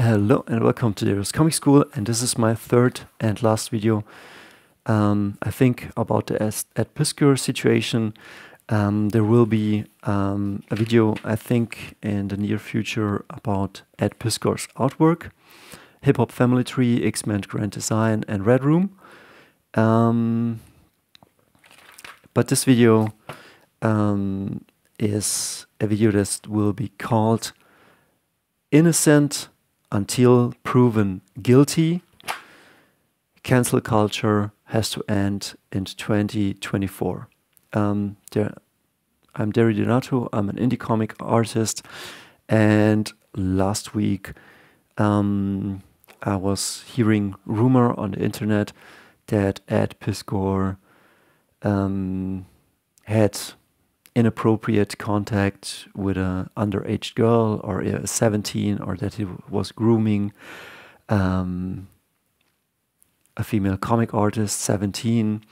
Hello and welcome to Darius Comic School, and this is my third and last video. I think about the Ed Piskor situation. There will be a video, I think, in the near future about Ed Piskor's artwork, Hip Hop Family Tree, X-Men Grand Design, and Red Room. But this video is a video that will be called Innocent Until Proven Guilty. Cancel culture has to end in 2024. I'm Derry Donato. I'm an indie comic artist, and last week I was hearing rumor on the internet that Ed Piskor had inappropriate contact with an underage girl, or 17, or that he was grooming a female comic artist, 17.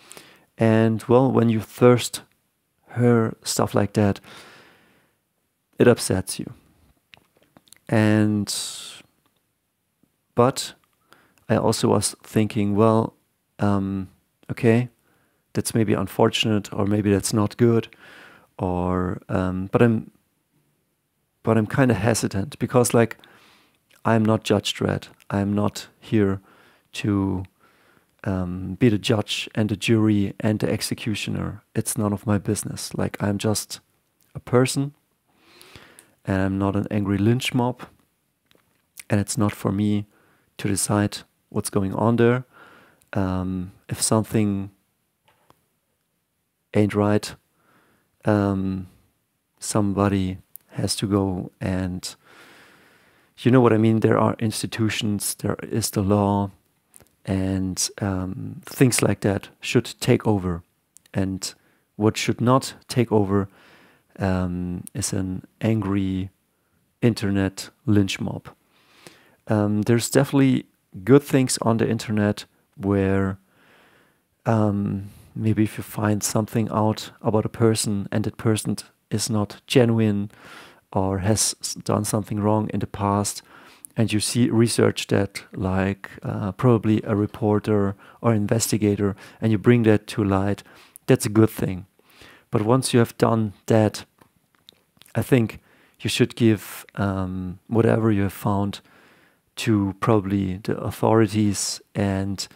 And well, when you first hear stuff like that, it upsets you. But I also was thinking, well, okay, that's maybe unfortunate, or maybe that's not good, or but I'm kind of hesitant, because like, I'm not Judge Dredd. I'm not here to be the judge and the jury and the executioner. It's none of my business. Like, I'm just a person, and I'm not an angry lynch mob, and it's not for me to decide what's going on there. If something ain't right, somebody has to go, and you know what I mean. There are institutions, there is the law, and things like that should take over. And what should not take over is an angry internet lynch mob. There's definitely good things on the internet where maybe if you find something out about a person and that person is not genuine or has done something wrong in the past, and you see research that, like probably a reporter or investigator, and you bring that to light, that's a good thing. But once you have done that, I think you should give whatever you have found to probably the authorities, and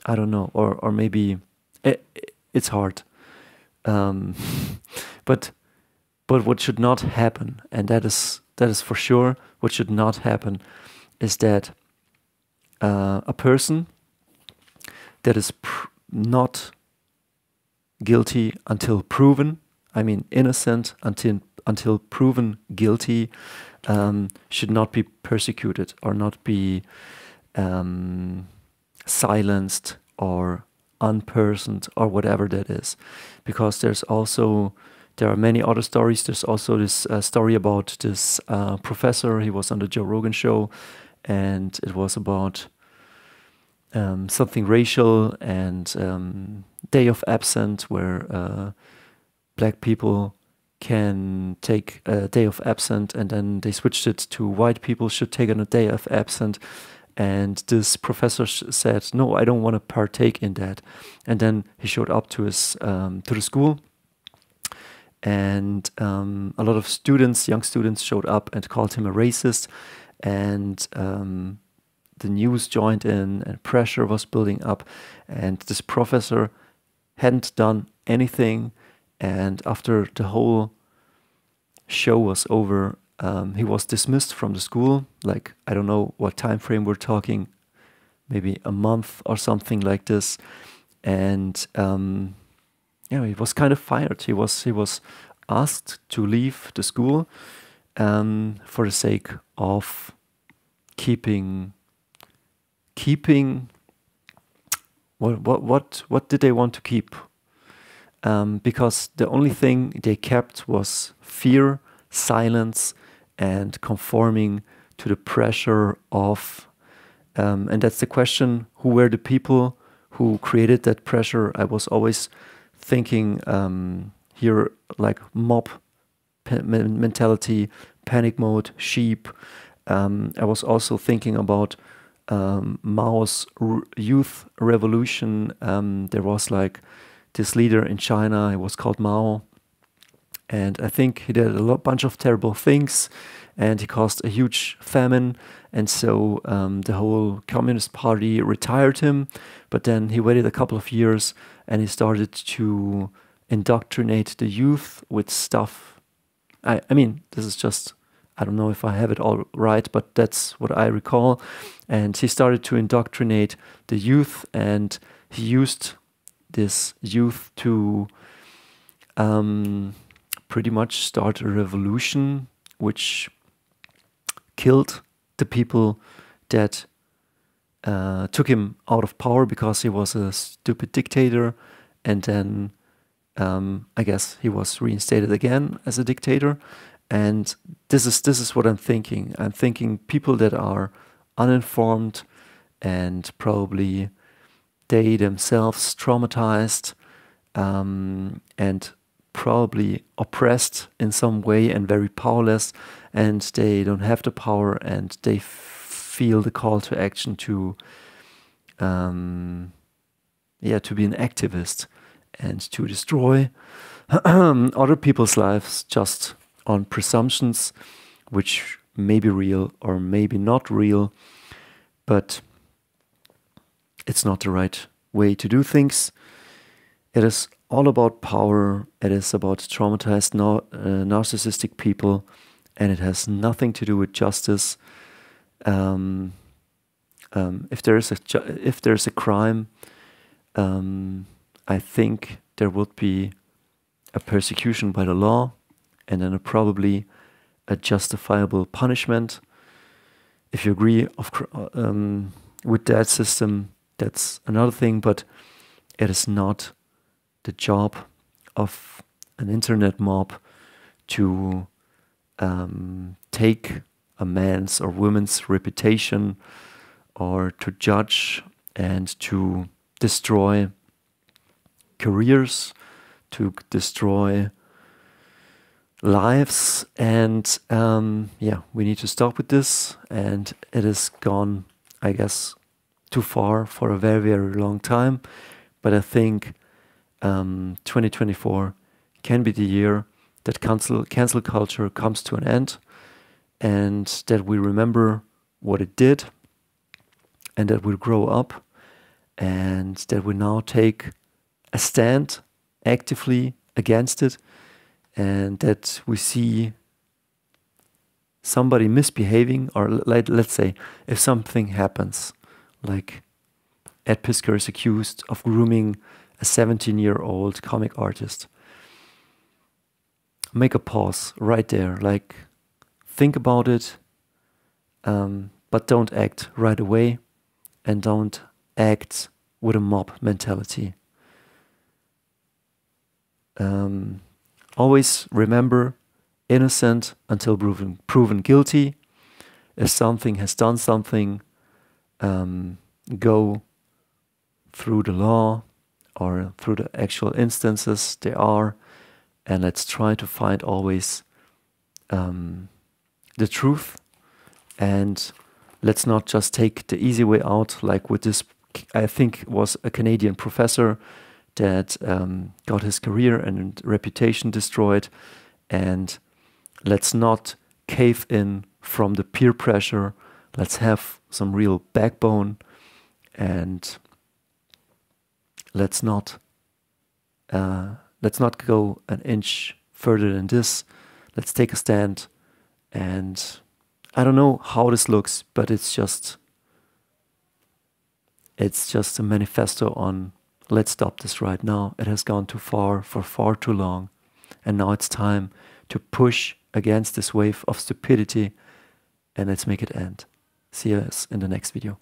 I don't know, or maybe it's hard. But what should not happen, and that is for sure, what should not happen, is that a person that is not guilty until proven, I mean innocent until proven guilty, should not be persecuted or not be silenced or unpersoned or whatever that is. Because there are many other stories. There's also this story about this professor. He was on the Joe Rogan show, and it was about something racial and day of absence, where black people can take a day of absence, and then they switched it to white people should take a day of absence. And this professor said, no, I don't want to partake in that. And then he showed up to his to the school, and a lot of students, young students, showed up and called him a racist. And the news joined in, and pressure was building up. And this professor hadn't done anything. And after the whole show was over, he was dismissed from the school. Like, I don't know what time frame we're talking, maybe a month or something like this. And yeah, he was kind of fired. He was asked to leave the school for the sake of keeping what did they want to keep? Because the only thing they kept was fear, silence, and conforming to the pressure of, and that's the question, who were the people who created that pressure? I was always thinking here, like mob mentality, panic mode, sheep. I was also thinking about Mao's youth revolution. There was like this leader in China, he was called Mao, and I think he did a bunch of terrible things, and he caused a huge famine, and so the whole Communist Party retired him, but then he waited a couple of years and he started to indoctrinate the youth with stuff. I mean, this is just, I don't know if I have it all right, but that's what I recall. And he started to indoctrinate the youth, and he used this youth to pretty much start a revolution which killed the people that took him out of power because he was a stupid dictator, and then I guess he was reinstated again as a dictator. And this is what I'm thinking. I'm thinking people that are uninformed and probably they themselves traumatized and probably oppressed in some way and very powerless, and they don't have the power, and they feel the call to action to to be an activist and to destroy other people's lives just on presumptions which may be real or maybe not real, but it's not the right way to do things. It is all about power, it is about traumatized narcissistic people, and it has nothing to do with justice. If there's a crime, I think there would be a persecution by the law, and then probably a justifiable punishment. If you agree with that system, that's another thing, but it is not the job of an internet mob to take a man's or woman's reputation, or to judge and to destroy careers, to destroy lives. And we need to stop with this, and it has gone, I guess, too far for a very, very long time. But I think 2024 can be the year that cancel culture comes to an end, and that we remember what it did, and that we grow up, and that we now take a stand actively against it, and that we see somebody misbehaving, or let's say if something happens, like Ed Piskor is accused of grooming a 17-year-old comic artist. Make a pause right there, like think about it, but don't act right away, and don't act with a mob mentality. Always remember, innocent until proven guilty. If something has done something, go through the law or through the actual instances there are, and let's try to find always the truth, and let's not just take the easy way out, like with this, I think was a Canadian professor that got his career and reputation destroyed. And let's not cave in from the peer pressure. Let's have some real backbone, and let's not go an inch further than this. Let's take a stand. And I don't know how this looks, but it's just a manifesto on let's stop this right now. It has gone too far for far too long, and now it's time to push against this wave of stupidity, and let's make it end. See us in the next video.